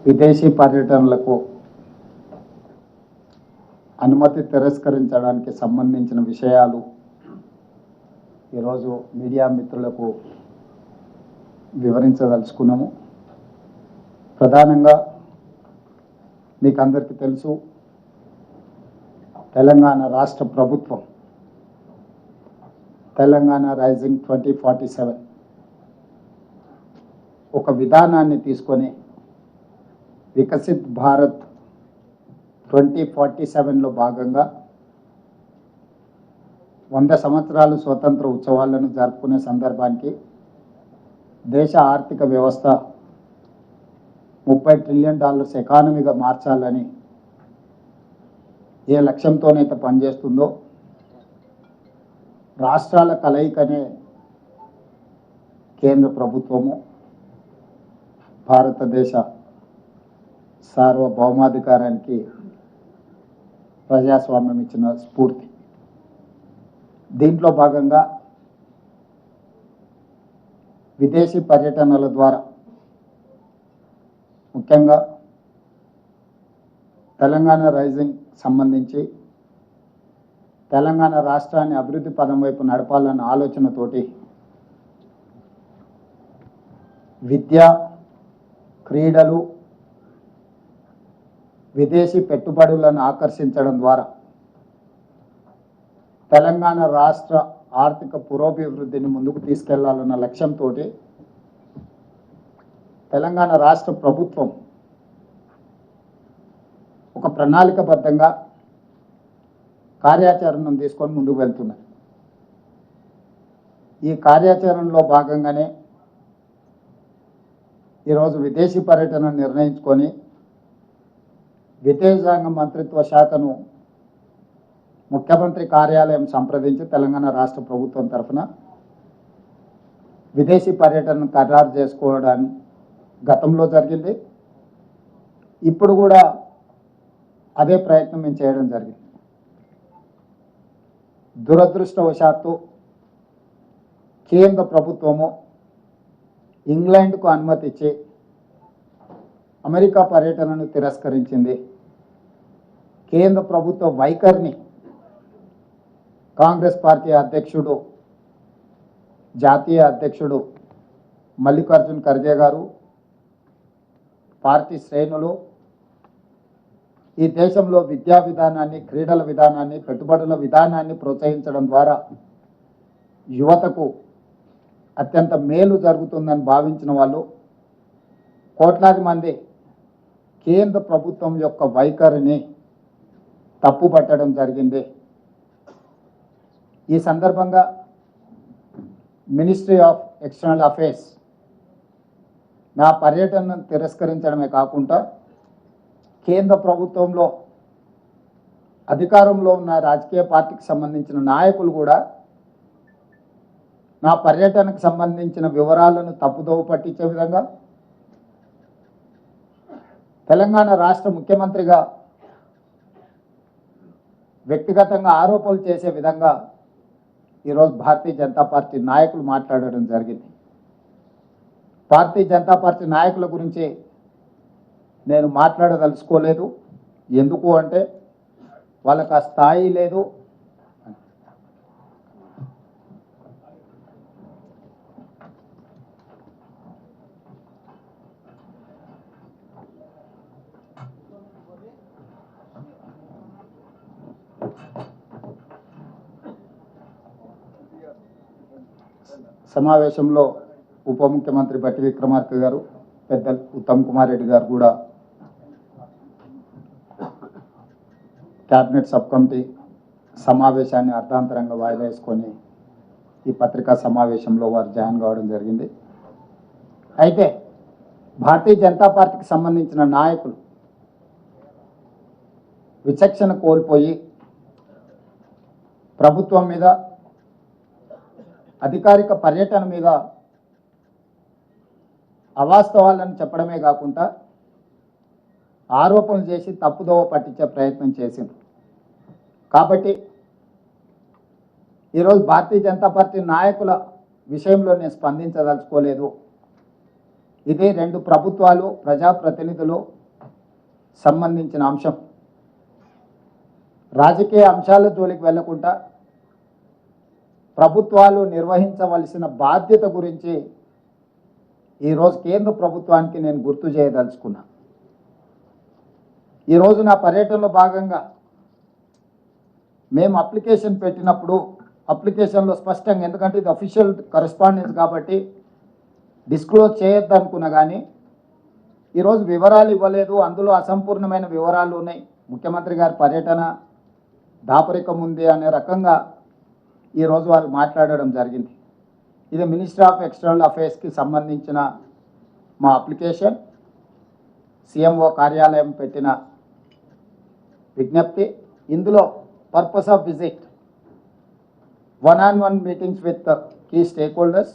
విదేశీ పర్యటనలకు అనుమతి తిరస్కరించడానికి సంబంధించిన విషయాలు ఈరోజు మీడియా మిత్రులకు వివరించదలుచుకున్నాము. ప్రధానంగా మీకు అందరికీ తెలుసు, తెలంగాణ రాష్ట్ర ప్రభుత్వం తెలంగాణ రైజింగ్ 2047 ఒక విధానాన్ని తీసుకొని వికసిత్ భారత్ 2047లో భాగంగా 100 సంవత్సరాలు స్వతంత్ర ఉత్సవాలను జరుపుకునే సందర్భానికి దేశ ఆర్థిక వ్యవస్థ $30 ట్రిలియన్ ఎకానమీగా మార్చాలని ఏ లక్ష్యంతోనైతే పనిచేస్తుందో రాష్ట్రాల కలయికనే కేంద్ర ప్రభుత్వము భారతదేశ సార్వభౌమాధికారానికి ప్రజాస్వామ్యం ఇచ్చిన స్ఫూర్తి. దీంట్లో భాగంగా విదేశీ పర్యటనల ద్వారా ముఖ్యంగా తెలంగాణ రైజింగ్ సంబంధించి తెలంగాణ రాష్ట్రాన్ని అభివృద్ధి పదం వైపు నడపాలన్న ఆలోచనతోటి విద్య, క్రీడలు, విదేశీ పెట్టుబడులను ఆకర్షించడం ద్వారా తెలంగాణ రాష్ట్ర ఆర్థిక పురోభివృద్ధిని ముందుకు తీసుకెళ్లాలన్న లక్ష్యంతో తెలంగాణ రాష్ట్ర ప్రభుత్వం ఒక ప్రణాళికబద్ధంగా కార్యాచరణను తీసుకొని ముందుకు వెళ్తున్నది. ఈ కార్యాచరణలో భాగంగానే ఈరోజు విదేశీ పర్యటన నిర్ణయించుకొని విదేశాంగ మంత్రిత్వ శాఖను ముఖ్యమంత్రి కార్యాలయం సంప్రదించి తెలంగాణ రాష్ట్ర ప్రభుత్వం తరఫున విదేశీ పర్యటనను ఖరారు చేసుకోవడానికి గతంలో జరిగింది. ఇప్పుడు కూడా అదే ప్రయత్నం మేము చేయడం జరిగింది. దురదృష్టవశాత్తు కేంద్ర ప్రభుత్వము ఇంగ్లాండ్కు అనుమతి ఇచ్చి అమెరికా పర్యటనను తిరస్కరించింది. కేంద్ర ప్రభుత్వ వైఖరిని కాంగ్రెస్ పార్టీ అధ్యక్షుడు, జాతీయ అధ్యక్షుడు మల్లికార్జున్ ఖర్గే గారు, పార్టీ శ్రేణులు ఈ దేశంలో విద్యా విధానాన్ని, క్రీడల విధానాన్ని, పెట్టుబడుల విధానాన్ని ప్రోత్సహించడం ద్వారా యువతకు అత్యంత మేలు జరుగుతుందని భావించిన వాళ్ళు కోట్లాది మంది కేంద్ర ప్రభుత్వం యొక్క వైఖరిని తప్పుపట్టడం జరిగింది. ఈ సందర్భంగా మినిస్ట్రీ ఆఫ్ ఎక్స్టర్నల్ అఫైర్స్ నా పర్యటనను తిరస్కరించడమే కాకుండా కేంద్ర ప్రభుత్వంలో అధికారంలో ఉన్న రాజకీయ పార్టీకి సంబంధించిన నాయకులు కూడా నా పర్యటనకు సంబంధించిన వివరాలను తప్పుదోవ పట్టించే విధంగా, తెలంగాణ రాష్ట్ర ముఖ్యమంత్రిగా వ్యక్తిగతంగా ఆరోపణలు చేసే విధంగా ఈరోజు భారతీయ జనతా పార్టీ నాయకులు మాట్లాడడం జరిగింది. భారతీయ జనతా పార్టీ నాయకుల గురించి నేను మాట్లాడదలుచుకోలేదు. ఎందుకు అంటే వాళ్ళకి ఆ స్థాయి లేదు. సమావేశంలో ఉప ముఖ్యమంత్రి బట్టి విక్రమార్క గారు, పెద్దలు ఉత్తమ్ కుమార్ రెడ్డి గారు కూడా క్యాబినెట్ సబ్ కమిటీ సమావేశాన్ని అర్థాంతరంగా వాయిదా వేసుకొని ఈ పత్రికా సమావేశంలో వారు జాయిన్ కావడం జరిగింది. అయితే భారతీయ జనతా పార్టీకి సంబంధించిన నాయకులు విచక్షణ కోల్పోయి ప్రభుత్వం మీద, అధికారిక పర్యటన మీద అవాస్తవాలను చెప్పడమే కాకుండా ఆరోపణలు చేసి తప్పుదోవ పట్టించే ప్రయత్నం చేసింది. కాబట్టి ఈరోజు భారతీయ జనతా పార్టీ నాయకుల విషయంలో నేను స్పందించదలుచుకోలేదు. ఇది రెండు ప్రభుత్వాలు ప్రజాప్రతినిధులు సంబంధించిన అంశం. రాజకీయ అంశాల జోలికి వెళ్లకుండా ప్రభుత్వాలు నిర్వహించవలసిన బాధ్యత గురించి ఈరోజు కేంద్ర ప్రభుత్వానికి నేను గుర్తు చేయదలుచుకున్నా. ఈరోజు నా పర్యటనలో భాగంగా మేము అప్లికేషన్ పెట్టినప్పుడు అప్లికేషన్లో స్పష్టంగా, ఎందుకంటే ఇది అఫీషియల్ కరెస్పాండెన్స్ కాబట్టి డిస్క్లోజ్ చేయొద్దు అనుకున్నా, కానీ ఈరోజు వివరాలు ఇవ్వలేదు. అందులో అసంపూర్ణమైన వివరాలు ఉన్నాయి. ముఖ్యమంత్రి గారి పర్యటన దాపరికం ఉంది అనే రకంగా ఈరోజు వాళ్ళు మాట్లాడడం జరిగింది. ఇది మినిస్ట్రీ ఆఫ్ ఎక్స్టర్నల్ అఫైర్స్కి సంబంధించిన మా అప్లికేషన్, సిఎంఓ కార్యాలయం పెట్టిన విజ్ఞప్తి. ఇందులో purpose of visit, one-on-one meetings with the key stakeholders,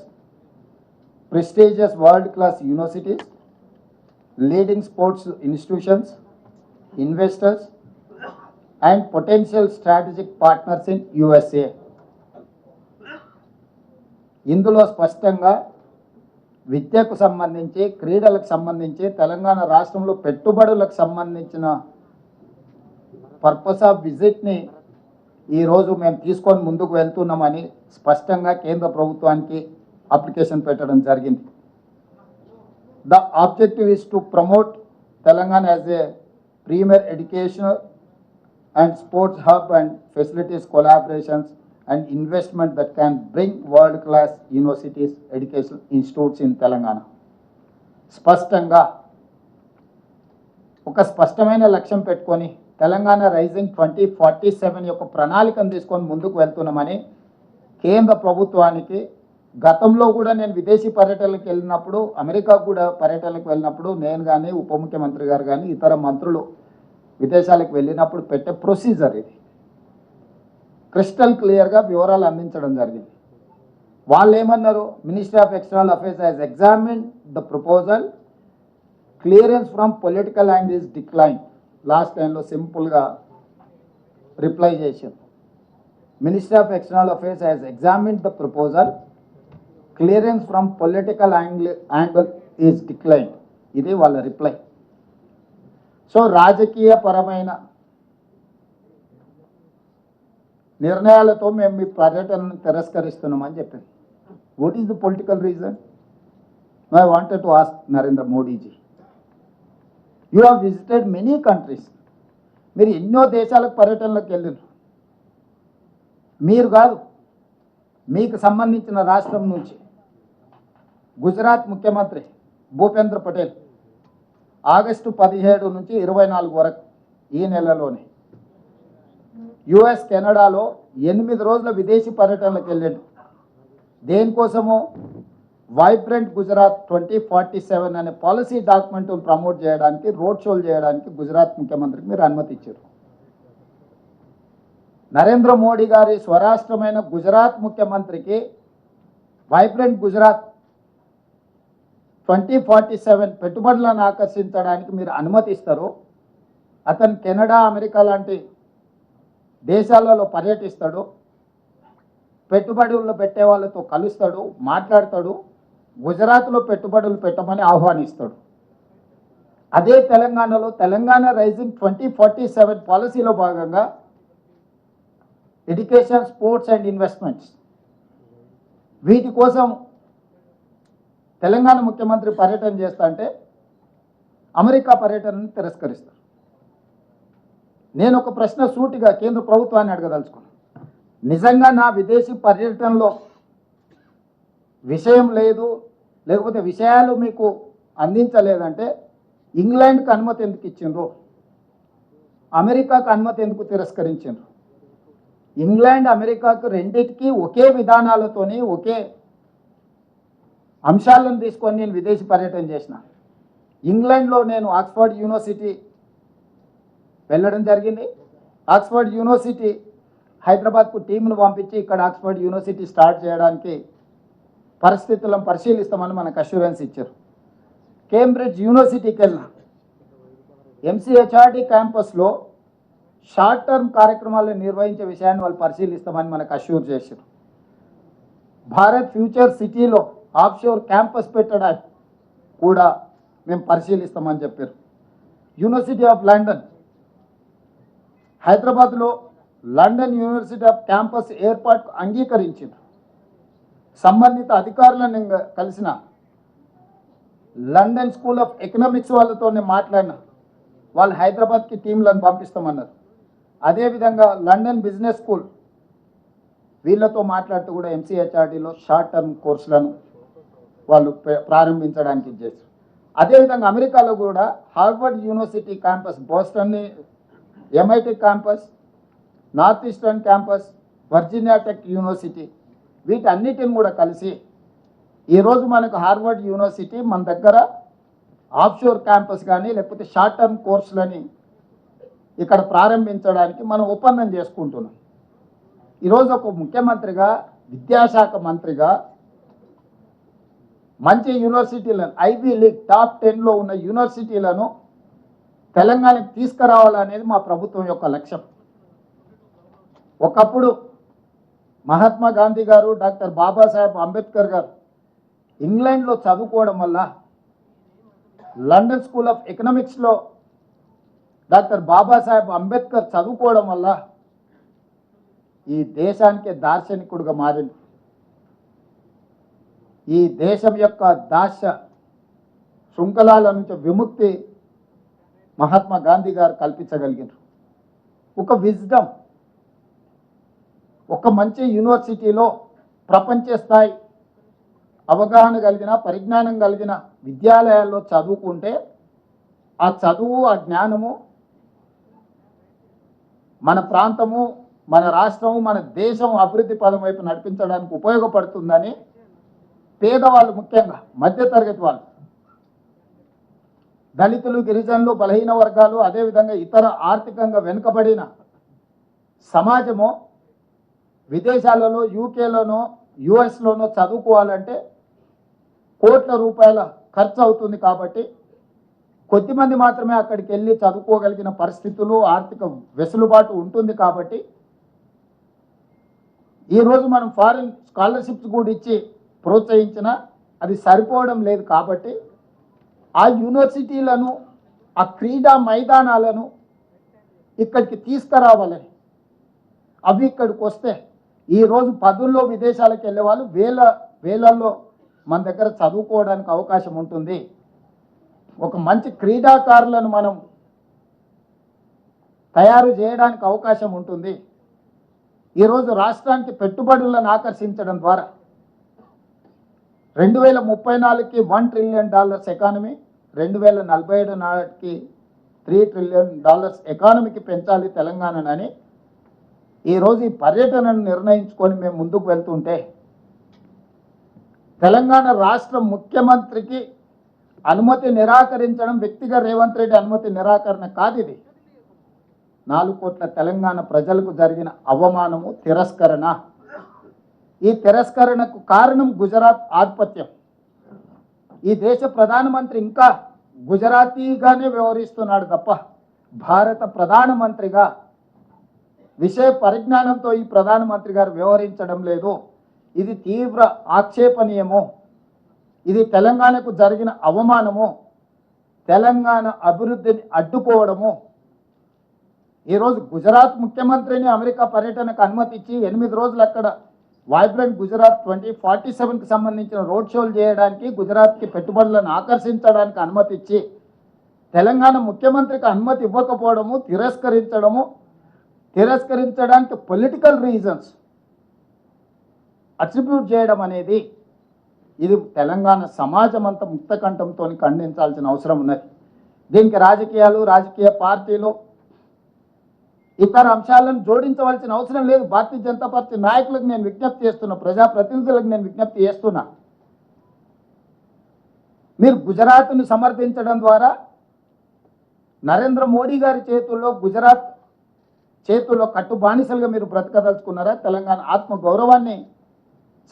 prestigious world-class universities, leading sports institutions, investors, and potential strategic partners in USA. ఇందులో స్పష్టంగా విద్యకు సంబంధించి, క్రీడలకు సంబంధించి, తెలంగాణ రాష్ట్రంలో పెట్టుబడులకు సంబంధించిన పర్పస్ ఆఫ్ విజిట్ని ఈరోజు మేము తీసుకొని ముందుకు వెళ్తున్నామని స్పష్టంగా కేంద్ర ప్రభుత్వానికి అప్లికేషన్ పెట్టడం జరిగింది. The objective is to promote Telangana as a premier educational and sports hub and facilities collaborations and investment that can bring world-class universities, educational institutes in Telangana. స్పష్టంగా ఒక స్పష్టమైన లక్ష్యం పెట్టుకొని తెలంగాణ రైజింగ్ 2047 యొక్క ప్రణాళికను తీసుకొని ముందుకు వెళ్తున్నామని కేంద్ర ప్రభుత్వానికి గతంలో కూడా నేను విదేశీ పర్యటనలకు వెళ్ళినప్పుడు, అమెరికా కూడా పర్యటనలకు వెళ్ళినప్పుడు నేను కానీ, ఉప ముఖ్యమంత్రి గారు కానీ, ఇతర మంత్రులు విదేశాలకు వెళ్ళినప్పుడు పెట్టే ప్రొసీజర్ ఇది. క్రిస్టల్ క్లియర్గా వివరాలు అందించడం జరిగింది. వాళ్ళు ఏమన్నారు, ministry of external affairs has examine the proposal, clearance from political angle is decline. Last టైంలో సింపుల్గా రిప్లై చేశారు. Ministry of external affairs has examine the proposal, clearance from political angle is decline. ఇది వాళ్ళ రిప్లై. సో రాజకీయ పరమైన నిర్ణయాలతో మేము మీ పర్యటనను తిరస్కరిస్తున్నామని చెప్పింది. What is the political reason? I wanted to ask Narendra Modiji, you have visited many countries. మీరు ఎన్నో దేశాలకు పర్యటనలకు వెళ్ళారు. మీరు కాదు, మీకు సంబంధించిన రాష్ట్రం నుంచి గుజరాత్ ముఖ్యమంత్రి భూపేంద్ర పటేల్ ఆగస్టు 17 నుంచి 24 వరకు ఈ నెలలోనే యుఎస్, కెనడాలో 8 రోజుల విదేశీ పర్యటనలకు వెళ్ళాడు. దేనికోసమో వైబ్రెంట్ గుజరాత్ 2047 అనే పాలసీ డాక్యుమెంట్ను ప్రమోట్ చేయడానికి, రోడ్ షోలు చేయడానికి గుజరాత్ ముఖ్యమంత్రికి మీరు అనుమతి ఇచ్చారు. నరేంద్ర మోడీ గారి స్వరాష్ట్రమైన గుజరాత్ ముఖ్యమంత్రికి వైబ్రెంట్ గుజరాత్ 2047 పెట్టుబడులను ఆకర్షించడానికి మీరు అనుమతిస్తారు. అతను కెనడా, అమెరికా లాంటి దేశాలలో పర్యటిస్తాడు, పెట్టుబడులు పెట్టే వాళ్ళతో కలుస్తాడు, మాట్లాడతాడు, గుజరాత్లో పెట్టుబడులు పెట్టమని ఆహ్వానిస్తాడు. అదే తెలంగాణలో తెలంగాణ రైజింగ్ 2047 పాలసీలో భాగంగా ఎడ్యుకేషన్, స్పోర్ట్స్ అండ్ ఇన్వెస్ట్మెంట్స్, వీటి కోసం తెలంగాణ ముఖ్యమంత్రి పర్యటన చేస్తా అంటే అమెరికా పర్యటనను తిరస్కరిస్తారు. నేను ఒక ప్రశ్న సూటిగా కేంద్ర ప్రభుత్వాన్ని అడగదలుచుకున్నాను. నిజంగా నా విదేశీ పర్యటనలో విషయం లేదు, లేకపోతే విషయాలు మీకు అందించలేదంటే ఇంగ్లాండ్కి అనుమతి ఎందుకు ఇచ్చిండ్రు, అమెరికాకు అనుమతి ఎందుకు తిరస్కరించిండ్రు? ఇంగ్లాండ్, అమెరికాకు రెండింటికి ఒకే విధానాలతోని, ఒకే అంశాలను తీసుకొని నేను విదేశీ పర్యటన చేసిన. ఇంగ్లాండ్లో నేను ఆక్స్ఫర్డ్ యూనివర్సిటీ వెళ్ళడం జరిగింది. ఆక్స్ఫర్డ్ యూనివర్సిటీ హైదరాబాద్కు టీంను పంపించి ఇక్కడ ఆక్స్ఫర్డ్ యూనివర్సిటీ స్టార్ట్ చేయడానికి పరిస్థితులను పరిశీలిస్తామని మనకు అష్యూరెన్స్ ఇచ్చారు. కేంబ్రిడ్జ్ యూనివర్సిటీకి వెళ్ళిన ఎంసీహెచ్ఆర్డి క్యాంపస్లో షార్ట్ టర్మ్ కార్యక్రమాలను నిర్వహించే విషయాన్ని వాళ్ళు పరిశీలిస్తామని మనకు అష్యూర్ చేశారు. భారత్ ఫ్యూచర్ సిటీలో ఆఫ్షోర్ క్యాంపస్ పెట్టడానికి కూడా మేము పరిశీలిస్తామని చెప్పారు. యూనివర్సిటీ ఆఫ్ లండన్, హైదరాబాద్లో లండన్ యూనివర్సిటీ ఆఫ్ క్యాంపస్ ఏర్పాటుకు అంగీకరించింది. సంబంధిత అధికారులను కలిసిన లండన్ స్కూల్ ఆఫ్ ఎకనామిక్స్ వాళ్ళతో మాట్లాడిన వాళ్ళు హైదరాబాద్కి టీంలను పంపిస్తామన్నారు. అదేవిధంగా లండన్ బిజినెస్ స్కూల్ వీళ్ళతో మాట్లాడుతూ కూడా ఎంసీహెచ్ఆర్డీలో షార్ట్ టర్మ్ కోర్సులను వాళ్ళు ప్రారంభించడానికి చేశారు. అదేవిధంగా అమెరికాలో కూడా Harvard university campus, Boston MIT campus, north eastern campus, Virginia tech university వీటన్నిటిని కూడా కలిసి ఈరోజు మనకు హార్వర్డ్ యూనివర్సిటీ మన దగ్గర ఆఫ్షోర్ క్యాంపస్ కానీ లేకపోతే షార్ట్ టర్మ్ కోర్సులని ఇక్కడ ప్రారంభించడానికి మనం ఒప్పందం చేసుకుంటున్నాం. ఈరోజు ఒక ముఖ్యమంత్రిగా, విద్యాశాఖ మంత్రిగా మంచి యూనివర్సిటీలను, ఐవీ లీగ్ టాప్ 10లో ఉన్న యూనివర్సిటీలను తెలంగాణకు తీసుకురావాలనేది మా ప్రభుత్వం యొక్క లక్ష్యం. ఒకప్పుడు మహాత్మా గాంధీ గారు, డాక్టర్ బాబాసాహెబ్ అంబేద్కర్ గారు ఇంగ్లాండ్లో చదువుకోవడం వల్ల, లండన్ స్కూల్ ఆఫ్ ఎకనామిక్స్లో డాక్టర్ బాబాసాహెబ్ అంబేద్కర్ చదువుకోవడం వల్ల ఈ దేశానికి దార్శనికుడిగా మారింది. ఈ దేశం యొక్క దాస్య శృంఖలాల నుంచి విముక్తి మహాత్మా గాంధీ గారు కల్పించగలిగారు. ఒక విజ్డమ్, ఒక మంచి యూనివర్సిటీలో ప్రపంచ స్థాయి అవగాహన కలిగిన, పరిజ్ఞానం కలిగిన విద్యాలయాల్లో చదువుకుంటే ఆ చదువు, ఆ జ్ఞానము మన ప్రాంతము, మన రాష్ట్రము, మన దేశం అభివృద్ధి పదం వైపు నడిపించడానికి ఉపయోగపడుతుందని పేదవాళ్ళు, ముఖ్యంగా మధ్యతరగతి వాళ్ళు, దళితులు, గిరిజనులు, బలహీన వర్గాలు, అదేవిధంగా ఇతర ఆర్థికంగా వెనుకబడిన సమాజము విదేశాలలో, యూకేలోనో యుఎస్లోనో చదువుకోవాలంటే కోట్ల రూపాయల ఖర్చు అవుతుంది. కాబట్టి కొద్దిమంది మాత్రమే అక్కడికి వెళ్ళి చదువుకోగలిగిన పరిస్థితులు, ఆర్థిక వెసులుబాటు ఉంటుంది. కాబట్టి ఈరోజు మనం ఫారిన్ స్కాలర్షిప్స్ కూడా ఇచ్చి ప్రోత్సహించినా అది సరిపోవడం లేదు. కాబట్టి ఆ యూనివర్సిటీలను, ఆ క్రీడా మైదానాలను ఇక్కడికి తీసుకురావాలని, అవి ఇక్కడికి వస్తే ఈరోజు పదుల్లో విదేశాలకు వెళ్ళే వాళ్ళు వేలల్లో మన దగ్గర చదువుకోవడానికి అవకాశం ఉంటుంది. ఒక మంచి క్రీడాకారులను మనం తయారు చేయడానికి అవకాశం ఉంటుంది. ఈరోజు రాష్ట్రానికి పెట్టుబడులను ఆకర్షించడం ద్వారా 2034కి $1 ట్రిలియన్ ఎకానమీ, 2047 నాటికి $3 ట్రిలియన్ ఎకానమీకి పెంచాలి తెలంగాణని ఈరోజు ఈ పర్యటనను నిర్ణయించుకొని మేము ముందుకు వెళ్తుంటే, తెలంగాణ రాష్ట్ర ముఖ్యమంత్రికి అనుమతి నిరాకరించడం వ్యక్తిగా రేవంత్ రెడ్డి అనుమతి నిరాకరణ కాదు. ఇది 4 కోట్ల తెలంగాణ ప్రజలకు జరిగిన అవమానము, తిరస్కరణ. ఈ తిరస్కరణకు కారణం గుజరాత్ ఆధిపత్యం. ఈ దేశ ప్రధానమంత్రి ఇంకా గుజరాతీగానే వ్యవహరిస్తున్నాడు తప్ప భారత ప్రధానమంత్రిగా విషయ పరిజ్ఞానంతో ఈ ప్రధానమంత్రి గారు వ్యవహరించడం లేదు. ఇది తీవ్ర ఆక్షేపణీయము. ఇది తెలంగాణకు జరిగిన అవమానము, తెలంగాణ అభివృద్ధిని అడ్డుకోవడము. ఈరోజు గుజరాత్ ముఖ్యమంత్రిని అమెరికా పర్యటనకు అనుమతి ఇచ్చి 8 రోజులు అక్కడ వైబ్రెంట్ గుజరాత్ 2047కి సంబంధించిన రోడ్ షోలు చేయడానికి, గుజరాత్కి పెట్టుబడులను ఆకర్షించడానికి అనుమతి ఇచ్చి తెలంగాణ ముఖ్యమంత్రికి అనుమతి ఇవ్వకపోవడము, తిరస్కరించడానికి పొలిటికల్ రీజన్స్ అట్రిబ్యూట్ చేయడం అనేది, ఇది తెలంగాణ సమాజం అంతా ముక్తకంఠంతో ఖండించాల్సిన అవసరం ఉన్నది. దీనికి రాజకీయాలు, రాజకీయ పార్టీలు, ఇతర అంశాలను జోడించవలసిన అవసరం లేదు. భారతీయ జనతా పార్టీ నాయకులకు నేను విజ్ఞప్తి చేస్తున్నా, ప్రజాప్రతినిధులకు నేను విజ్ఞప్తి చేస్తున్నా, మీరు గుజరాత్ను సమర్థించడం ద్వారా నరేంద్ర మోడీ గారి చేతుల్లో, గుజరాత్ చేతుల్లో కట్టుబానిసలుగా మీరు బ్రతకదలుచుకున్నారా? తెలంగాణ ఆత్మ గౌరవాన్ని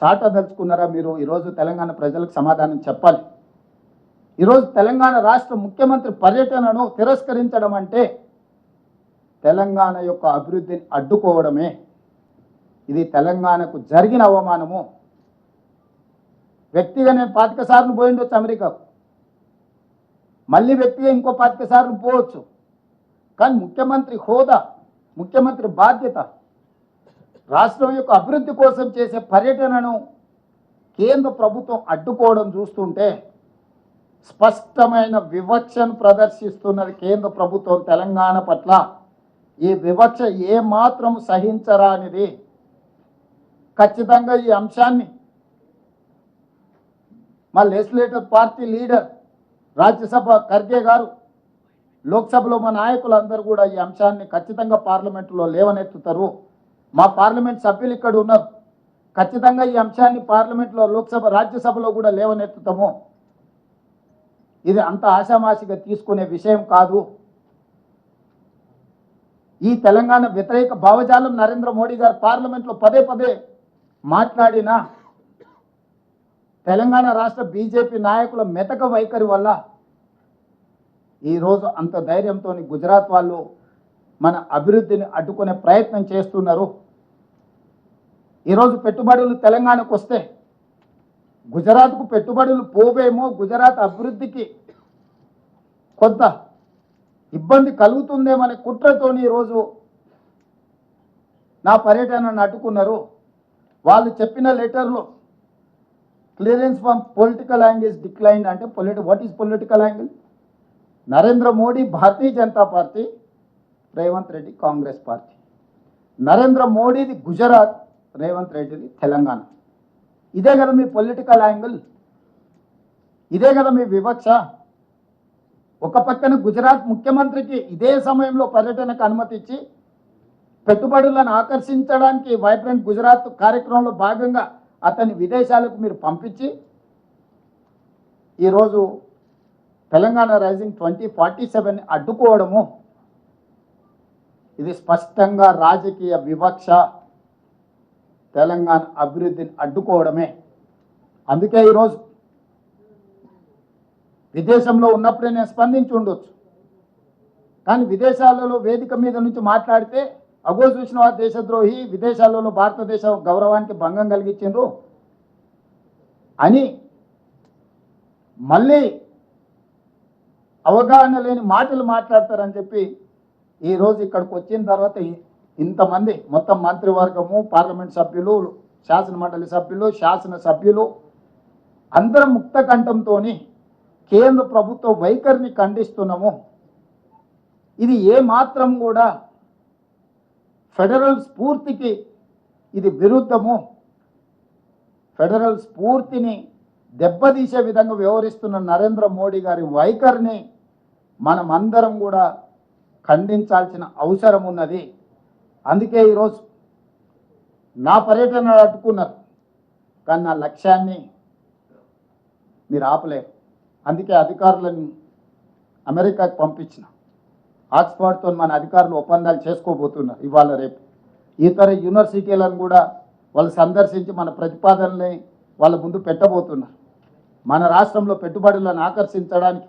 చాటదలుచుకున్నారా? మీరు ఈరోజు తెలంగాణ ప్రజలకు సమాధానం చెప్పాలి. ఈరోజు తెలంగాణ రాష్ట్ర ముఖ్యమంత్రి పర్యటనను తిరస్కరించడం అంటే తెలంగాణ యొక్క అభివృద్ధిని అడ్డుకోవడమే. ఇది తెలంగాణకు జరిగిన అవమానము. వ్యక్తిగా నేను 25 సార్లు పోయిండొచ్చు అమెరికాకు. మళ్ళీ వ్యక్తిగా ఇంకో 10 సార్లు పోవచ్చు. కానీ ముఖ్యమంత్రి హోదా, ముఖ్యమంత్రి బాధ్యత, రాష్ట్రం యొక్క అభివృద్ధి కోసం చేసే పర్యటనను కేంద్ర ప్రభుత్వం అడ్డుకోవడం చూస్తుంటే స్పష్టమైన వివక్షను ప్రదర్శిస్తున్నది కేంద్ర ప్రభుత్వం తెలంగాణ పట్ల. ఈ వివక్ష ఏమాత్రం సహించరానిది. ఖచ్చితంగా ఈ అంశాన్ని మా legislative party leader Rajya Sabha Kharge గారు, లోక్సభలో మా నాయకులందరూ కూడా ఈ అంశాన్ని ఖచ్చితంగా పార్లమెంటులో లేవనెత్తుతారు. మా పార్లమెంట్ సభ్యులు ఇక్కడ ఉన్నారు, ఖచ్చితంగా ఈ అంశాన్ని పార్లమెంట్లో, లోక్సభ, రాజ్యసభలో కూడా లేవనెత్తుతాము. ఇది అంత ఆషామాషిగా తీసుకునే విషయం కాదు. ఈ తెలంగాణ వ్యతిరేక భావజాలం నరేంద్ర మోడీ గారు పార్లమెంట్లో పదే పదే మాట్లాడినా తెలంగాణ రాష్ట్ర బీజేపీ నాయకుల మెతక వైఖరి వల్ల ఈరోజు అంత ధైర్యంతో గుజరాత్ వాళ్ళు మన అభివృద్ధిని అడ్డుకునే ప్రయత్నం చేస్తున్నారు. ఈరోజు పెట్టుబడులు తెలంగాణకు వస్తే గుజరాత్కు పెట్టుబడులు పోవేమో, గుజరాత్ అభివృద్ధికి కొంత ఇబ్బంది కలుగుతుందేమనే కుట్రతోని ఈరోజు నా పర్యటనను అడ్డుకున్నారు. వాళ్ళు చెప్పిన లెటర్లో clearance from political angle is declined అంటే what is political angle? Narendra Modi Bharatiya Janata party, Revanth Reddy Congress party. Narendra మోడీది గుజరాత్, రేవంత్ రెడ్డిది తెలంగాణ. ఇదే కదా మీ పొలిటికల్ యాంగిల్, ఇదే కదా మీ వివక్ష. ఒక పక్కన గుజరాత్ ముఖ్యమంత్రికి ఇదే సమయంలో పర్యటనకు అనుమతి ఇచ్చి పెట్టుబడులను ఆకర్షించడానికి వైబ్రెంట్ గుజరాత్ కార్యక్రమంలో భాగంగా అతన్ని విదేశాలకు మీరు పంపించి ఈరోజు తెలంగాణ రైజింగ్ 2047 అడ్డుకోవడము, ఇది స్పష్టంగా రాజకీయ వివక్ష, తెలంగాణ అభివృద్ధిని అడ్డుకోవడమే. అందుకే ఈరోజు విదేశంలో ఉన్నప్పుడే నేను స్పందించి ఉండొచ్చు, కానీ విదేశాలలో వేదిక మీద నుంచి మాట్లాడితే అగో చూసిన వారు దేశద్రోహి, విదేశాలలో భారతదేశ గౌరవానికి భంగం కలిగించిండ్రు అని మళ్ళీ అవగాహన లేని మాటలు మాట్లాడతారని చెప్పి ఈరోజు ఇక్కడికి వచ్చిన తర్వాత ఇంతమంది మొత్తం మంత్రివర్గము, పార్లమెంట్ సభ్యులు, శాసనమండలి సభ్యులు, శాసనసభ్యులు అందరం ముక్త కంఠంతో కేంద్ర ప్రభుత్వ వైఖరిని ఖండిస్తున్నాము. ఇది ఏ మాత్రం కూడా ఫెడరల్ స్ఫూర్తికి ఇది విరుద్ధము. ఫెడరల్ స్ఫూర్తిని దెబ్బతీసే విధంగా వ్యవహరిస్తున్న నరేంద్ర మోడీ గారి వైఖరిని మనం అందరం కూడా ఖండించాల్సిన అవసరం ఉన్నది. అందుకే ఈరోజు నా పర్యటన అడ్డుకున్నారు, కానీ నా లక్ష్యాన్ని మీరు ఆపలేరు. అందుకే అధికారులను అమెరికాకు పంపించిన. ఆక్స్ఫర్డ్తో మన అధికారులు ఒప్పందాలు చేసుకోబోతున్నారు ఇవాళ రేపు. ఇతర యూనివర్సిటీలను కూడా వాళ్ళు సందర్శించి మన ప్రతిపాదనల్ని వాళ్ళ ముందు పెట్టబోతున్నారు. మన రాష్ట్రంలో పెట్టుబడులను ఆకర్షించడానికి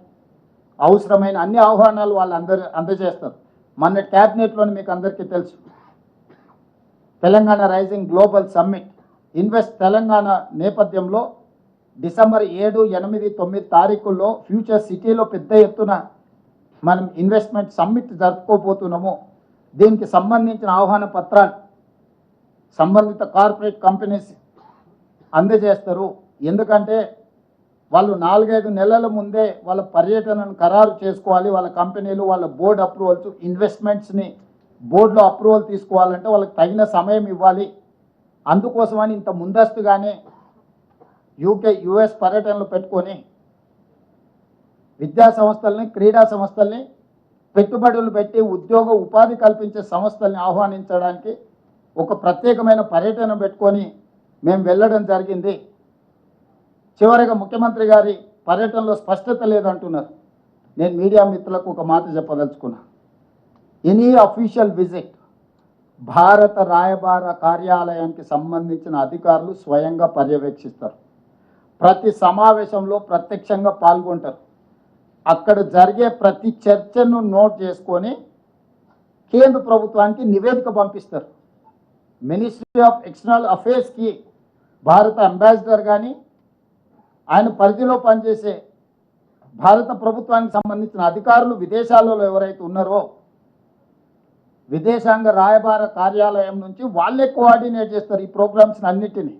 అవసరమైన అన్ని ఆహ్వానాలు వాళ్ళు అందజేస్తారు. మన క్యాబినెట్లోని మీకు అందరికీ తెలుసు, Telangana rising global summit invest Telangana నేపథ్యంలో డిసెంబర్ 7, 8, 9 తారీఖుల్లో ఫ్యూచర్ సిటీలో పెద్ద ఎత్తున మనం ఇన్వెస్ట్మెంట్ సమ్మిట్ జరుపుకోబోతున్నాము. దీనికి సంబంధించిన ఆహ్వాన పత్రాలు సంబంధిత కార్పొరేట్ కంపెనీస్ అందజేస్తారు. ఎందుకంటే వాళ్ళు 4-5 నెలల ముందే వాళ్ళ పర్యటనను ఖరారు చేసుకోవాలి. వాళ్ళ కంపెనీలు, వాళ్ళ బోర్డు అప్రూవల్స్, ఇన్వెస్ట్మెంట్స్ని బోర్డులో అప్రూవల్ తీసుకోవాలంటే వాళ్ళకి తగిన సమయం ఇవ్వాలి. అందుకోసమని ఇంత ముందస్తుగానే యుఎస్ పర్యటనలు పెట్టుకొని విద్యా సంస్థల్ని, క్రీడా సంస్థల్ని, పెట్టుబడులు పెట్టి ఉద్యోగ ఉపాధి కల్పించే సంస్థల్ని ఆహ్వానించడానికి ఒక ప్రత్యేకమైన పర్యటన పెట్టుకొని మేము వెళ్ళడం జరిగింది. చివరిగా ముఖ్యమంత్రి గారి పర్యటనలో స్పష్టత లేదంటున్నారు. నేను మీడియా మిత్రులకు ఒక మాట చెప్పదలుచుకున్నా. ఎనీ అఫీషియల్ విజిట్ భారత రాయబార కార్యాలయానికి సంబంధించిన అధికారులు స్వయంగా పర్యవేక్షిస్తారు. ప్రతి సమావేశంలో ప్రత్యక్షంగా పాల్గొంటారు. అక్కడ జరిగే ప్రతి చర్చను నోట్ చేసుకొని కేంద్ర ప్రభుత్వానికి నివేదిక పంపిస్తారు. మినిస్ట్రీ ఆఫ్ ఎక్స్టర్నల్ అఫేర్స్కి భారత అంబాసిడర్ కానీ, ఆయన పరిధిలో పనిచేసే భారత ప్రభుత్వానికి సంబంధించిన అధికారులు విదేశాలలో ఎవరైతే ఉన్నారో విదేశాంగ రాయబార కార్యాలయం నుంచి వాళ్ళే కోఆర్డినేట్ చేస్తారు ఈ ప్రోగ్రామ్స్ అన్నిటినీ.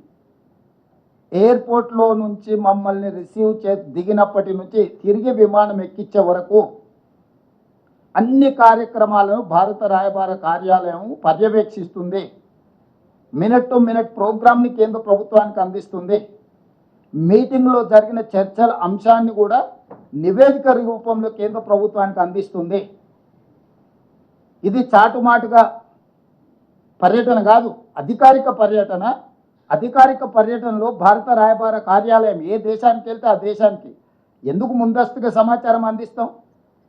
ఎయిర్పోర్ట్లో నుంచి మమ్మల్ని రిసీవ్ దిగినప్పటి నుంచి తిరిగి విమానం ఎక్కించే వరకు అన్ని కార్యక్రమాలను భారత రాయబార కార్యాలయం పర్యవేక్షిస్తుంది. మినిట్ టు మినిట్ ప్రోగ్రామ్ని కేంద్ర ప్రభుత్వానికి అందిస్తుంది. మీటింగ్లో జరిగిన చర్చల అంశాన్ని కూడా నివేదిక రూపంలో కేంద్ర ప్రభుత్వానికి అందిస్తుంది. ఇది చాటుమాటుగా పర్యటన కాదు, అధికారిక పర్యటన. అధికారిక పర్యటనలో భారత రాయబార కార్యాలయం ఏ దేశానికి వెళ్తే ఆ దేశానికి ఎందుకు ముందస్తుగా సమాచారం అందిస్తాం?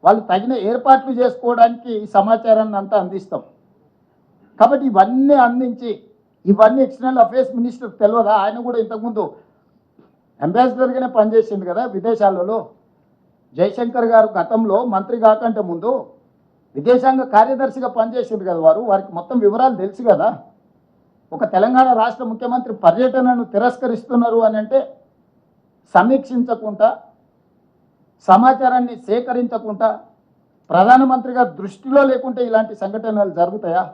వాళ్ళు తగిన ఏర్పాట్లు చేసుకోవడానికి ఈ సమాచారాన్ని అంతా అందిస్తాం. కాబట్టి ఇవన్నీ అందించి ఇవన్నీ ఎక్స్టర్నల్ అఫేర్స్ మినిస్టర్ తెలియదా? ఆయన కూడా ఇంతకుముందు అంబాసిడర్గానే పనిచేసింది కదా విదేశాలలో. జయశంకర్ గారు గతంలో మంత్రి కాకంటే ముందు విదేశాంగ కార్యదర్శిగా పనిచేసింది కదా వారికి మొత్తం వివరాలు తెలుసు కదా. ఒక తెలంగాణ రాష్ట్ర ముఖ్యమంత్రి పర్యటనను తిరస్కరిస్తున్నారు అని అంటే సమీక్షించకుండా, సమాచారాన్ని సేకరించకుండా, ప్రధానమంత్రిగా దృష్టిలో లేకుంటే ఇలాంటి సంఘటనలు జరుగుతాయా?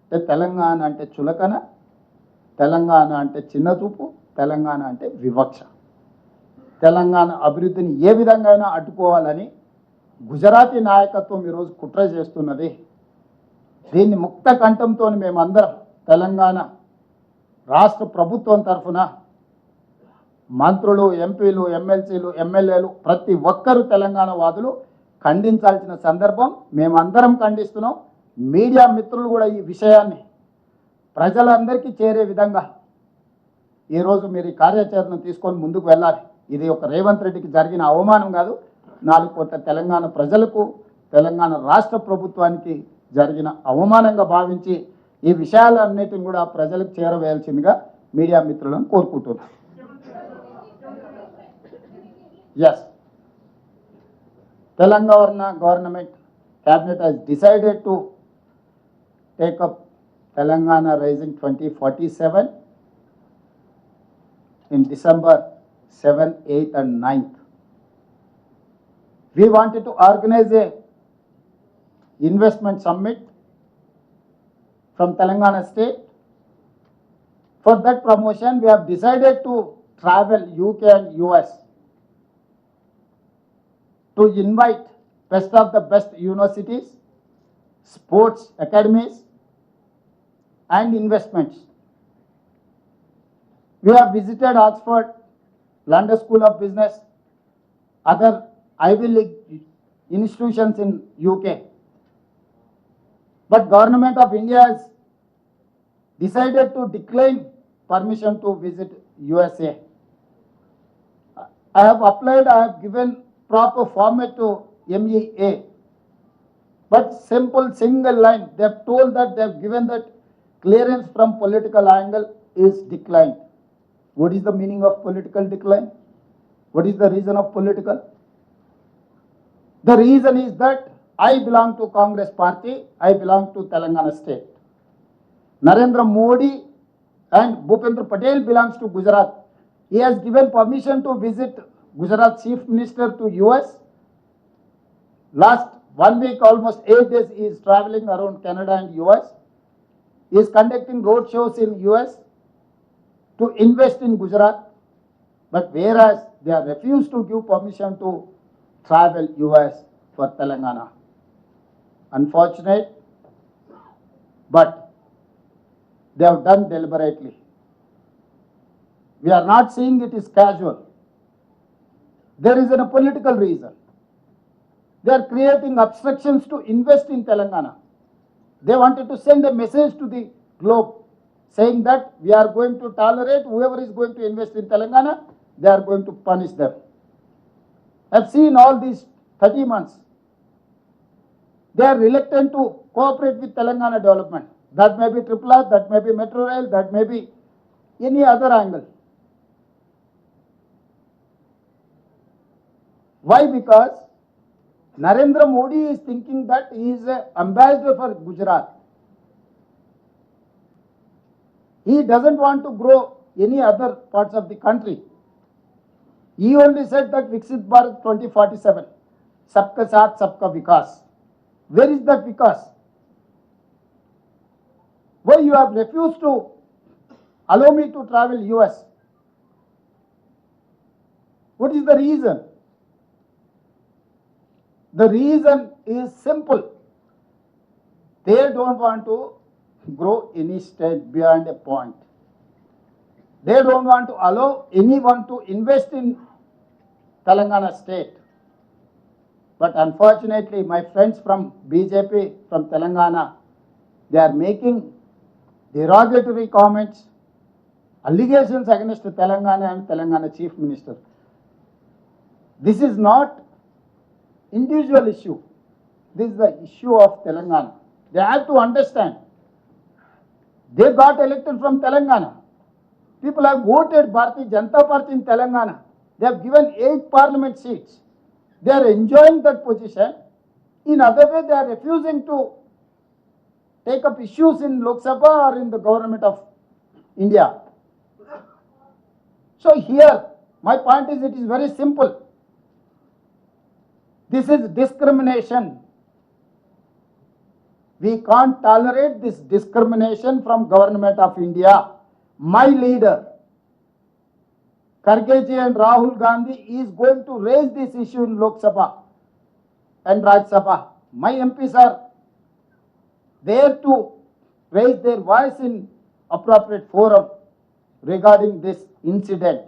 అంటే తెలంగాణ అంటే చులకన, తెలంగాణ అంటే చిన్నచూపు, తెలంగాణ అంటే వివక్ష. తెలంగాణ అభివృద్ధిని ఏ విధంగా అయినా అడ్డుకోవాలని గుజరాతీ నాయకత్వం ఈరోజు కుట్ర చేస్తున్నది. దీన్ని ముక్త కంఠంతో మేమందరం తెలంగాణ రాష్ట్ర ప్రభుత్వం తరఫున మంత్రులు, ఎంపీలు, ఎమ్మెల్సీలు, ఎమ్మెల్యేలు ప్రతి ఒక్కరూ తెలంగాణ వాదులు ఖండించాల్సిన సందర్భం. మేమందరం ఖండిస్తున్నాం. మీడియా మిత్రులు కూడా ఈ విషయాన్ని ప్రజలందరికీ చేరే విధంగా ఈరోజు మీరు ఈ కార్యాచరణ తీసుకొని ముందుకు వెళ్ళాలి. ఇది ఒక రేవంత్ రెడ్డికి జరిగిన అవమానం కాదు, 4 కోట్ల తెలంగాణ ప్రజలకు, తెలంగాణ రాష్ట్ర ప్రభుత్వానికి జరిగిన అవమానంగా భావించి ఈ విషయాలన్నిటిని కూడా ప్రజలకు చేరవేయాల్సిందిగా మీడియా మిత్రులను కోరుకుంటున్నాను. Yes, Telangana government cabinet has decided to take up Telangana Rising 2047 in December 7, 8 and 9th. We wanted to organize a investment summit from Telangana state. For that promotion, we have decided to travel UK and US to invite best of the best universities, sports academies and investments. We have visited Oxford, London School of Business, other Ivy League institutions in UK. But Government of India has decided to decline permission to visit USA. I have applied, I have given proper format to MEA, but simple single line, they have told that they have given that clearance from political angle is declined. What is the meaning of political decline? What is the reason of political? The reason is that I belong to Congress party, I belong to Telangana state. Narendra Modi and Bhupendra Patel belongs to Gujarat. He has given permission to visit Gujarat Chief Minister to US. Last 1 week, almost 8 days, he is traveling around Canada and US. He is conducting road shows in US to invest in Gujarat. But whereas they have refused to give permission to travel US for Telangana. Unfortunate, but they have done deliberately. We are not saying it is casual. There is a political reason. They are creating obstructions to invest in Telangana. They wanted to send a message to the globe saying that we are going to tolerate whoever is going to invest in Telangana, they are going to punish them. I have seen all these 30 months. They are reluctant to cooperate with Telangana development. That may be Triple R, that may be Metro Rail, that may be any other angle. Why? Because Narendra Modi is thinking that he is an ambassador for Gujarat. He doesn't want to grow any other parts of the country. He only said that Viksit Bharat 2047, Sabka Saath, Sabka Vikas. Where is that Vikas? Why you have refused to allow me to travel US? What is the reason? The reason is simple. They don't want to grow any state beyond a point. They don't want to allow anyone to invest in Telangana state. But unfortunately, my friends from BJP, from Telangana, they are making derogatory comments, allegations against Telangana and Telangana Chief Minister. This is not individual issue. This is the issue of Telangana. They have to understand. They got elected from Telangana. People have voted Bharatiya Janata Party in Telangana. They have given 8 parliament seats. They are enjoying that position. In other way, they are refusing to take up issues in Lok Sabha or in the government of India. So here, my point is, it is very simple. This is discrimination. We can't tolerate this discrimination from government of India. My leader, Kharge and Rahul Gandhi, is going to raise this issue in Lok Sabha and Rajya Sabha. My MPs are there to raise their voice in appropriate forum regarding this incident.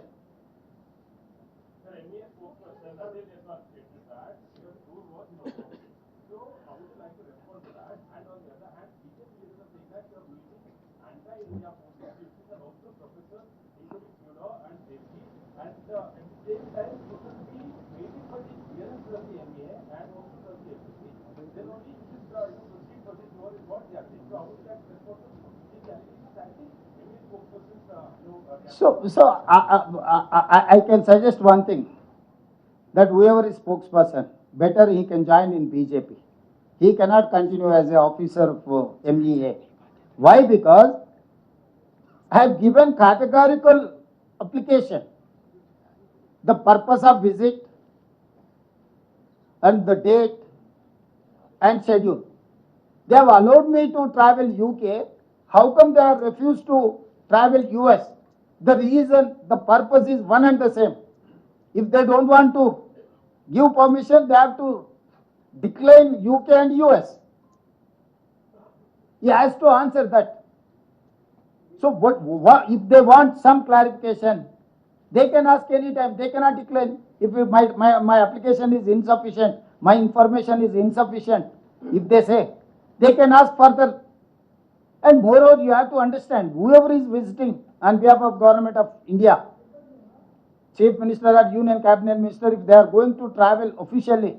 So I can suggest one thing, that whoever is spokesperson, better he can join in BJP. He cannot continue as an officer of MEA. Why? Because I have given categorical application, the purpose of visit and the date and schedule. They have allowed me to travel UK. How come they have refused to travel US? The reason, the purpose is one and the same. If they don't want to give permission, they have to decline UK and US. He has to answer that. So what if they want some clarification, they can ask any time. They cannot decline. If my application is insufficient, my information is insufficient, if they say, they can ask further. And moreover, you have to understand, whoever is visiting on behalf of Government of India, Chief Minister or Union Cabinet Minister, if they are going to travel officially,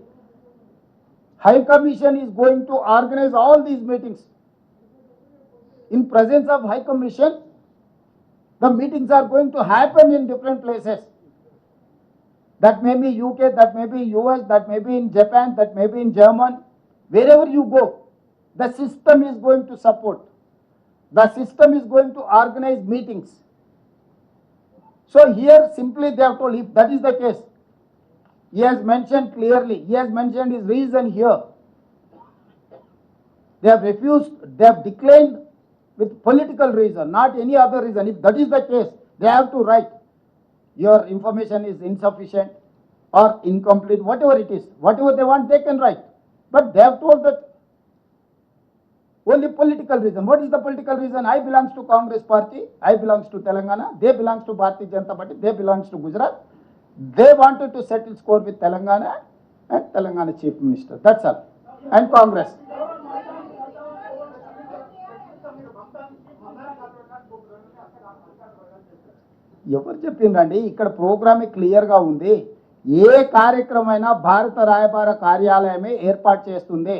High Commission is going to organize all these meetings. In presence of High Commission, the meetings are going to happen in different places. That may be UK, that may be US, that may be in Japan, that may be in Germany. Wherever you go, the system is going to support. The system is going to organize meetings. So here simply they have told, if that is the case, he has mentioned clearly, he has mentioned his reason here. They have refused, they have declined with political reason, not any other reason. If that is the case, they have to write, your information is insufficient or incomplete, whatever it is, whatever they want, they can write. But they have told that only political reason. What is the political reason? I belongs to Congress party, I belongs to Telangana, they belongs to Bharatiya Janata Party, they belongs to Gujarat. They wanted to settle score with Telangana and Telangana Chief Minister. That's all. And Congress. ఎవరు చెప్పిండ్రండి? ఇక్కడ programme క్లియర్గా ఉంది. ఏ కార్యక్రమైనా భారత రాయబార కార్యాలయమే ఏర్పాటు చేస్తుంది.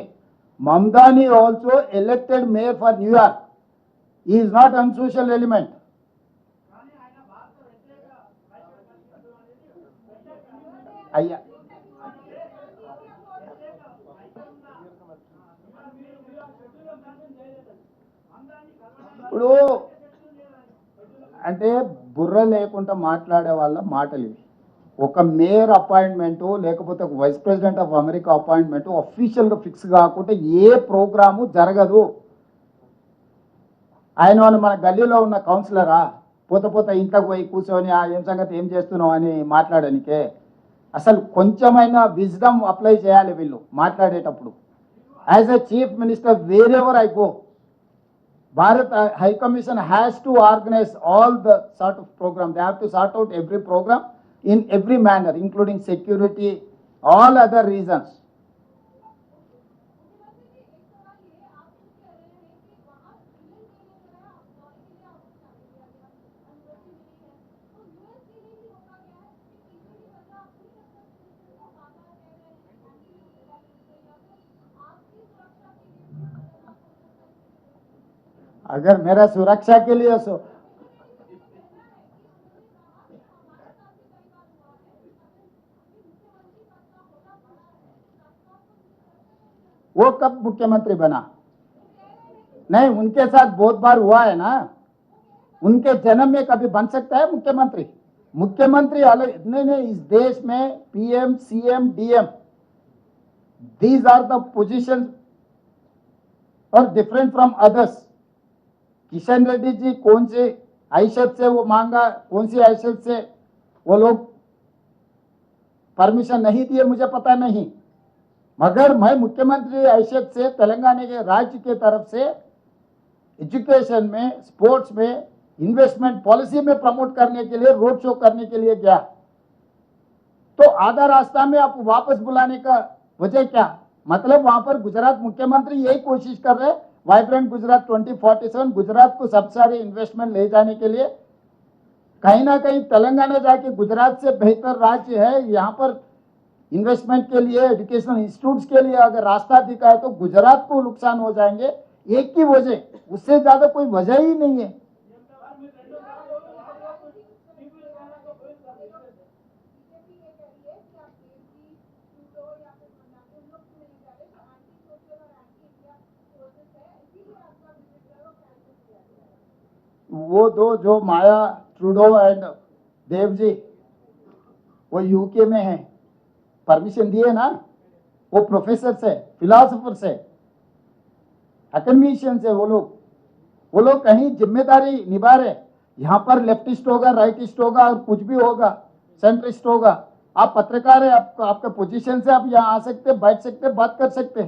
Mamdani also elected mayor for New York. He is not unsocial element. అయ్యా ఇప్పుడు అంటే బుర్ర లేకుండా మాట్లాడే వాళ్ళ మాటలు ఇవి. ఒక మేయర్ అపాయింట్మెంటు లేకపోతే ఒక vice president of America appointment అఫీషియల్గా ఫిక్స్ కాకుంటే ఏ ప్రోగ్రాము జరగదు. ఆయన వాళ్ళు మన గల్లీలో ఉన్న కౌన్సిలరా పోతే ఇంట్లోకి పోయి కూర్చొని ఏం సంగతి ఏం చేస్తున్నావు అని మాట్లాడడానికే. అసలు కొంచెమైనా విజ్డమ్ అప్లై చేయాలి వీళ్ళు మాట్లాడేటప్పుడు. As a chief minister wear ever I go, Bharat High Commission has to organize all the sort of program. They have to sort out every program in every manner, including security, all other reasons. अगर मेरा सुरक्षा के लिए सो वो कब मुख्यमंत्री बना? नहीं, उनके साथ बहुत बार हुआ है ना. उनके जन्म में कभी बन सकता है मुख्यमंत्री? मुख्यमंत्री अलग नहीं, इस देश में PM, CM, DM, these are the positions और different from others. Kishan Reddy ji कौन सी हैसियत से वो मांगा, कौन सी हैसियत से वो लोग परमिशन नहीं दिए मुझे पता नहीं, मगर मैं मुख्यमंत्री हैसियत से तेलंगाना के राज्य के तरफ से एजुकेशन में, स्पोर्ट्स में, इन्वेस्टमेंट पॉलिसी में प्रमोट करने के लिए, रोड शो करने के लिए गया. तो आधा रास्ता में आप वापस बुलाने का वजह क्या? मतलब वहां पर गुजरात मुख्यमंत्री यही कोशिश कर रहे हैं, वाइब्रेंट गुजरात 2047, गुजरात को सब सारे इन्वेस्टमेंट ले जाने के लिए. कहीं ना कहीं तेलंगाना जाके गुजरात से बेहतर राज्य है. यहाँ पर इन्वेस्टमेंट के लिए, एजुकेशनल इंस्टीट्यूट्स के लिए अगर रास्ता दिखा है तो गुजरात को नुकसान हो जाएंगे. एक की वजह, उससे ज्यादा कोई वजह ही नहीं है. वो दो जो माया ट्रूडो एंड देव जी वो यूके में है, परमिशन दिए ना. वो प्रोफेसर से, फिलोसोफर से, एकेडमिशियन से, वो लोग कहीं जिम्मेदारी निभा रहे. यहाँ पर लेफ्टिस्ट होगा, राइटिस्ट होगा और कुछ भी होगा, सेंट्रिस्ट होगा. आप पत्रकार है, आपका पोजीशन से आप यहाँ आ सकते, बैठ सकते, बात कर सकते.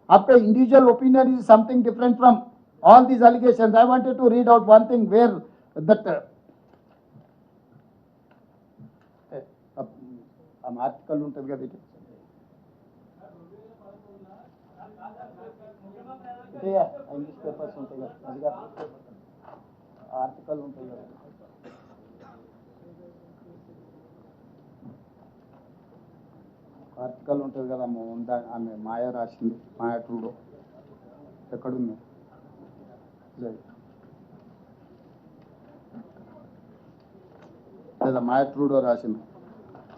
आपका individual opinion is something different from all these allegations. I wanted to read out one thing where that article ఉంటుంది కదా ఇది ఇంగ్లీష్ పేపర్స్ ఉంటాయి కదా, అదిగా ఆర్టికల్ ఉంటుంది కదా. ఆర్టికల్ ఉంటుంది కదా, ఆమె మాయా రాసింది, మాయా ట్రూడో. ఎక్కడుంది? లేదా మాయా ట్రూడో రాసింది.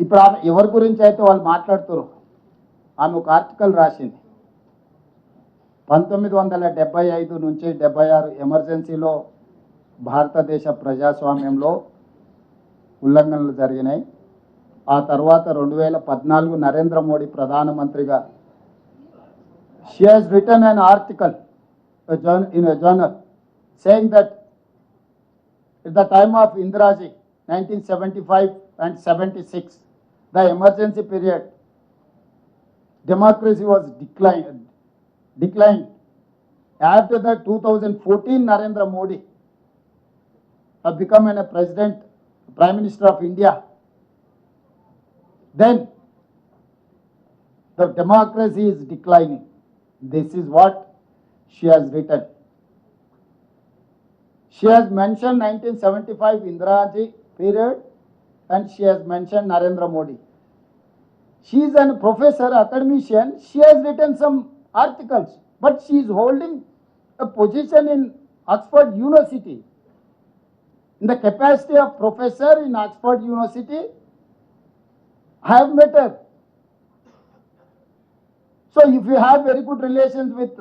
ఇప్పుడు ఆమె ఎవరి గురించి అయితే వాళ్ళు మాట్లాడుతారు, ఆమె ఒక ఆర్టికల్ రాసింది. 1975 నుంచి 76 ఎమర్జెన్సీలో భారతదేశ ప్రజాస్వామ్యంలో ఉల్లంఘనలు జరిగినాయి. ఆ తర్వాత 2014 నరేంద్ర మోడీ ప్రధానమంత్రిగా she has written an article in a journal saying that at the time of Indiraji 1975 and 76, the emergency period, democracy was declined. After that 2014 Narendra Modi have become a president, prime minister of India. Then the democracy is declining. This is what she has written. She has mentioned 1975 Indiraji period and she has mentioned Narendra Modi. She is a professor, academician. She has written some articles, but she is holding a position in Oxford University. In the capacity of professor in Oxford University, I have met her. So if you have very good relations with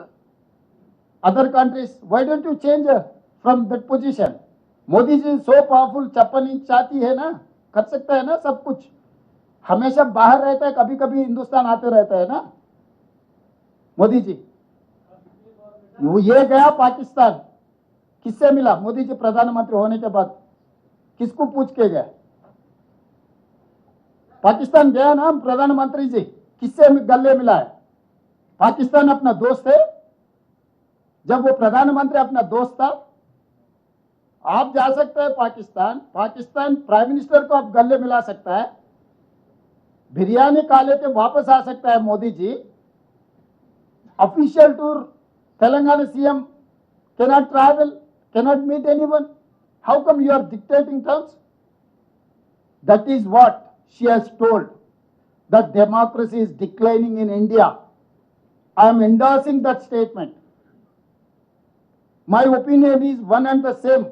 other countries, why don't you change her from that position? Modi ji so powerful, 56 inch छाती है ना, कर सकता है ना सब कुछ. हमेशा बाहर रहता है, कभी कभी हिंदुस्तान आते रहता है ना मोदी जी। वो ये गया पाकिस्तान, किससे मिला? मोदी जी प्रधानमंत्री होने के बाद किसको पूछ के गया? पाकिस्तान गया ना प्रधानमंत्री जी, किससे गले मिला है? पाकिस्तान अपना दोस्त है। जब वो प्रधानमंत्री अपना दोस्त था, आप जा सकते हैं पाकिस्तान, पाकिस्तान प्राइम मिनिस्टर को आप गले मिला सकता है, बिरयानी खा लेके वापस आ सकता है Modi ji. Official tour Telangana CM cannot travel, cannot meet anyone. How come you are dictating terms? That is what she has told, that democracy is declining in India. I am endorsing that statement. My opinion is one and the same.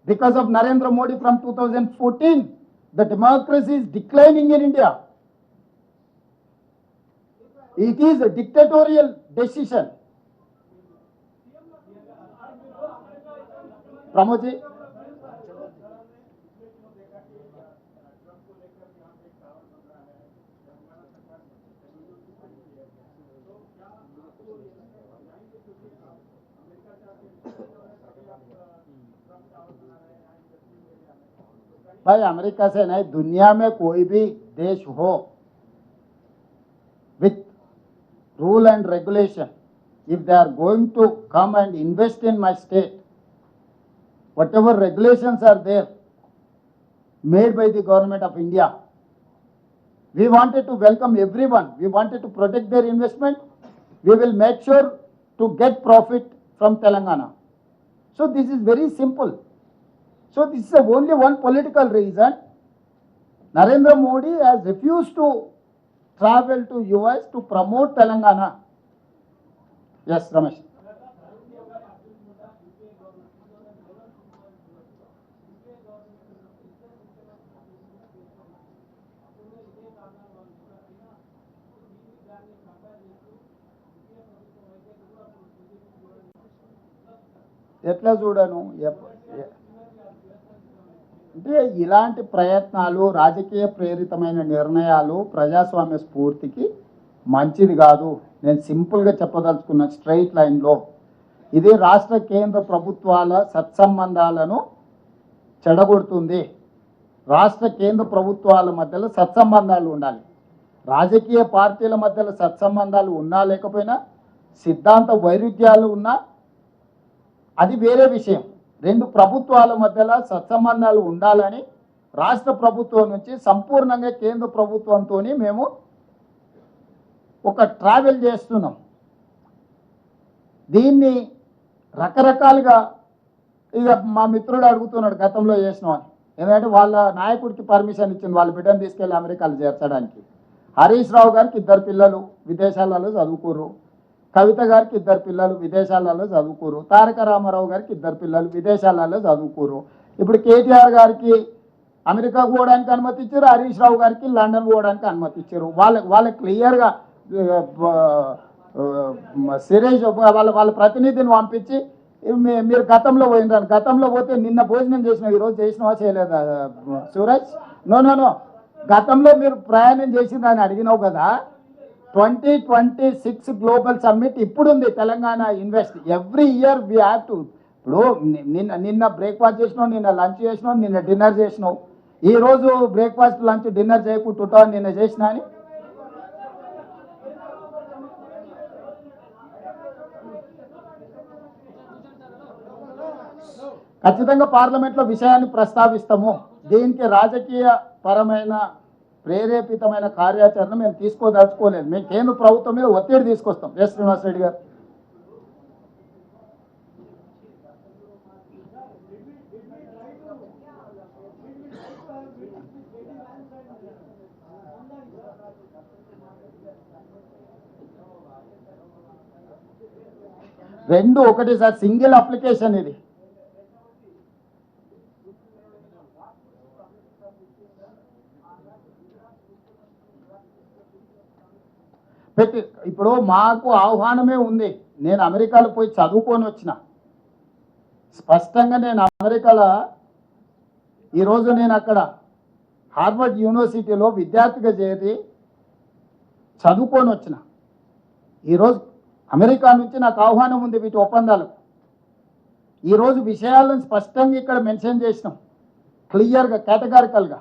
Because of Narendra Modi from 2014, the democracy is declining in India. It is a dictatorial decision. Pramod ji, भाई America से नहीं, दुनिया में कोई भी देश हो with rule and regulation, if they are going to come and invest in my state, whatever regulations are there made by the government of India, we wanted to welcome everyone. We wanted to protect their investment. We will make sure to get profit from Telangana. So this is very simple. So this is only one political reason. Narendra Modi has refused to travel to US to promote Telangana. Yes, Ramesh. ఎట్లా చూడను అంటే ఇలాంటి ప్రయత్నాలు, రాజకీయ ప్రేరితమైన నిర్ణయాలు ప్రజాస్వామ్య స్ఫూర్తికి మంచిది కాదు. నేను సింపుల్గా చెప్పదలుచుకున్న స్ట్రైట్ లైన్లో, ఇది రాష్ట్ర కేంద్ర ప్రభుత్వాల సత్సంబంధాలను చెడగొడుతుంది. రాష్ట్ర కేంద్ర ప్రభుత్వాల మధ్యలో సత్సంబంధాలు ఉండాలి. రాజకీయ పార్టీల మధ్యలో సత్సంబంధాలు ఉన్నా లేకపోయినా, సిద్ధాంత వైరుధ్యాలు ఉన్నా అది వేరే విషయం. రెండు ప్రభుత్వాల మధ్యలో సత్సంబంధాలు ఉండాలని రాష్ట్ర ప్రభుత్వం నుంచి సంపూర్ణంగా కేంద్ర ప్రభుత్వంతో మేము ఒక ట్రావెల్ చేస్తున్నాం. దీన్ని రకరకాలుగా ఇక మా మిత్రుడు అడుగుతున్నాడు గతంలో చేసినాం అని. ఎందుకంటే వాళ్ళ నాయకుడికి పర్మిషన్ ఇచ్చింది వాళ్ళ బిడ్డను తీసుకెళ్ళి అమెరికాలో చేర్చడానికి. హరీష్ రావు గారికి 2 పిల్లలు విదేశాలలో చదువుకోరు, కవిత గారికి 2 పిల్లలు విదేశాలలో చదువుకోరు, తారక రామారావు గారికి 2 పిల్లలు విదేశాలలో చదువుకోరు. ఇప్పుడు కేటీఆర్ గారికి అమెరికా పోవడానికి అనుమతి ఇచ్చారు, హరీష్ రావు గారికి లండన్ పోవడానికి అనుమతి ఇచ్చారు. వాళ్ళకి క్లియర్గా సిరేష్ వాళ్ళ ప్రతినిధిని పంపించి మీరు గతంలో పోయినారు, గతంలో పోతే నిన్న భోజనం చేసినావు, ఈరోజు చేసినావా చేయలేదా సూరజ్? నో, గతంలో మీరు ప్రయాణం చేసిందని అడిగినావు కదా. 2026 గ్లోబల్ సమ్మిట్ ఇప్పుడుంది. Telangana invest every year we have to. ఇప్పుడు నిన్న బ్రేక్ఫాస్ట్ చేసినావు, నిన్న లంచ్ చేసినావు, నిన్న డిన్నర్ చేసినావు. ఈరోజు బ్రేక్ఫాస్ట్ లంచ్ డిన్నర్ చేయకుంటుంటావు నిన్న చేసినా అని. ఖచ్చితంగా పార్లమెంట్లో విషయాన్ని ప్రస్తావిస్తాము. దీనికి రాజకీయ పరమైన ప్రేరేపితమైన కార్యాచరణ మేము తీసుకోదలుచుకోలేదు. మేము కేంద్ర ప్రభుత్వం మీద ఒత్తిడి తీసుకొస్తాం. ఎస్ శ్రీనివాస్ రెడ్డి గారు. రెండు ఒకటి సార్, సింగిల్ అప్లికేషన్ ఇది. ఇప్పుడు మాకు ఆహ్వానమే ఉంది. నేను అమెరికాలో పోయి చదువుకొని వచ్చిన. స్పష్టంగా నేను అమెరికాలో ఈరోజు నేను అక్కడ హార్వర్డ్ యూనివర్సిటీలో విద్యార్థిగా చేరి చదువుకొని వచ్చిన. ఈరోజు అమెరికా నుంచి నాకు ఆహ్వానం ఉంది వీటి ఒప్పందాలు. ఈరోజు విషయాలను స్పష్టంగా ఇక్కడ మెన్షన్ చేసినాం, క్లియర్గా, కేటగారికల్గా.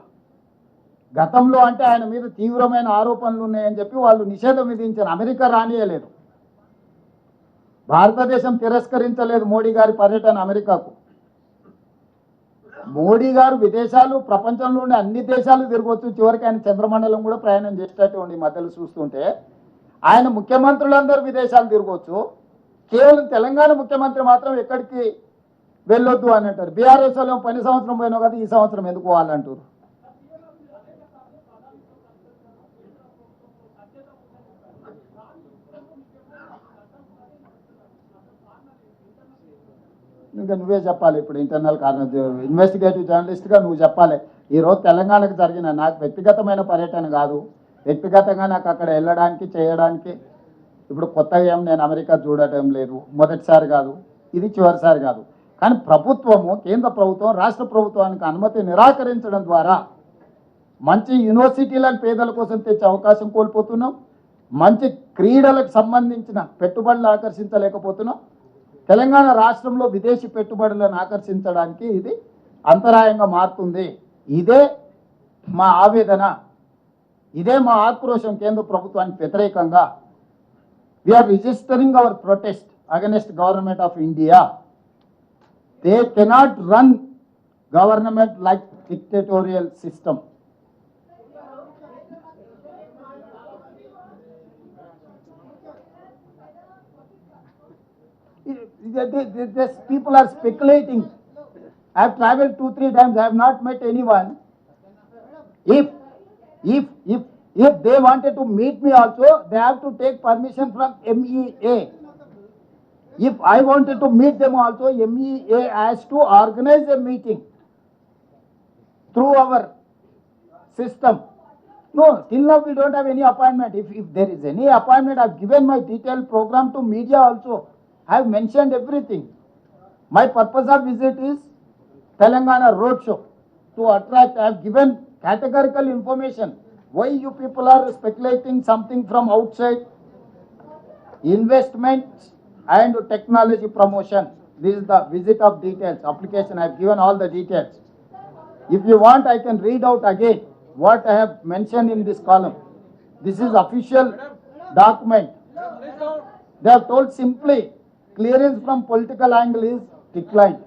గతంలో అంటే ఆయన మీద తీవ్రమైన ఆరోపణలు ఉన్నాయని చెప్పి వాళ్ళు నిషేధం విధించారు. అమెరికా రానియలేదు, భారతదేశం తిరస్కరించలేదు మోడీ గారి పర్యటన అమెరికాకు. మోడీ గారు విదేశాలు, ప్రపంచంలో ఉండే అన్ని దేశాలు తిరగవచ్చు, చివరికి ఆయన చంద్రమండలం కూడా ప్రయాణం చేసేటట్టు ఉండి మధ్యలో చూస్తుంటే ఆయన ముఖ్యమంత్రులందరూ విదేశాలు తిరగవచ్చు, కేవలం తెలంగాణ ముఖ్యమంత్రి మాత్రం ఎక్కడికి వెళ్ళొద్దు అని అంటారు. బీఆర్ఎస్లో పని సంవత్సరం పోయినావు కదా, ఈ సంవత్సరం ఎందుకు పోవాలంటారు. ఇంకా నువ్వే చెప్పాలి ఇప్పుడు. ఇంటర్నల్ కారణం, ఇన్వెస్టిగేటివ్ జర్నలిస్ట్గా నువ్వు చెప్పాలి. ఈరోజు తెలంగాణకు జరిగిన, నాకు వ్యక్తిగతమైన పర్యటన కాదు, వ్యక్తిగతంగా నాకు అక్కడ వెళ్ళడానికి చేయడానికి ఇప్పుడు కొత్తగా ఏం నేను అమెరికా చూడటం లేదు, మొదటిసారి కాదు, ఇది చివరిసారి కాదు. కానీ ప్రభుత్వము, కేంద్ర ప్రభుత్వం రాష్ట్ర ప్రభుత్వానికి అనుమతి నిరాకరించడం ద్వారా మంచి యూనివర్సిటీలను పేదల కోసం తెచ్చే అవకాశం కోల్పోతున్నాం, మంచి క్రీడలకు సంబంధించిన పెట్టుబడులు ఆకర్షించలేకపోతున్నాం. తెలంగాణ రాష్ట్రంలో విదేశీ పెట్టుబడులను ఆకర్షించడానికి ఇది అంతరాయంగా మారుతుంది. ఇదే మా ఆవేదన, ఇదే మా ఆక్రోశం కేంద్ర ప్రభుత్వానికి వ్యతిరేకంగా. We're registering our protest against government of India. They cannot run government like dictatorial system. These people are speculating. I have traveled 2-3 times. I have not met anyone. If they wanted to meet me also, they have to take permission from MEA. If I wanted to meet them also, MEA has to organize a meeting through our system. No, till now we don't have any appointment. If there is any appointment, I have given my detailed program to media also. I have mentioned everything. My purpose of visit is Telangana roadshow to attract. I have given categorical information. Why you people are speculating something from outside? Investments and technology promotion. This is the visit of details. Application, I have given all the details. If you want, I can read out again what I have mentioned in this column. This is official document. They have told simply, clearance from political angle is declined.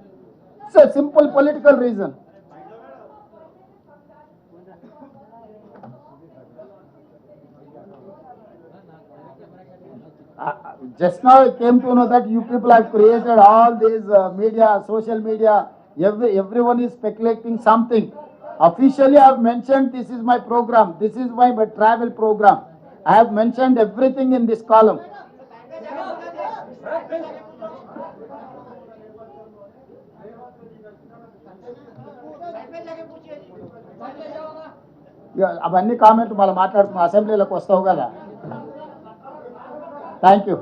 It's a simple political reason. Just now I came to know that you people have created all these media, social media, everyone is speculating something. Officially I have mentioned this is my program, this is my travel program. I have mentioned everything in this column. అవన్నీ comment మళ్ళీ మాట్లాడుతున్నాం, అసెంబ్లీలోకి వస్తావు కదా. Thank you.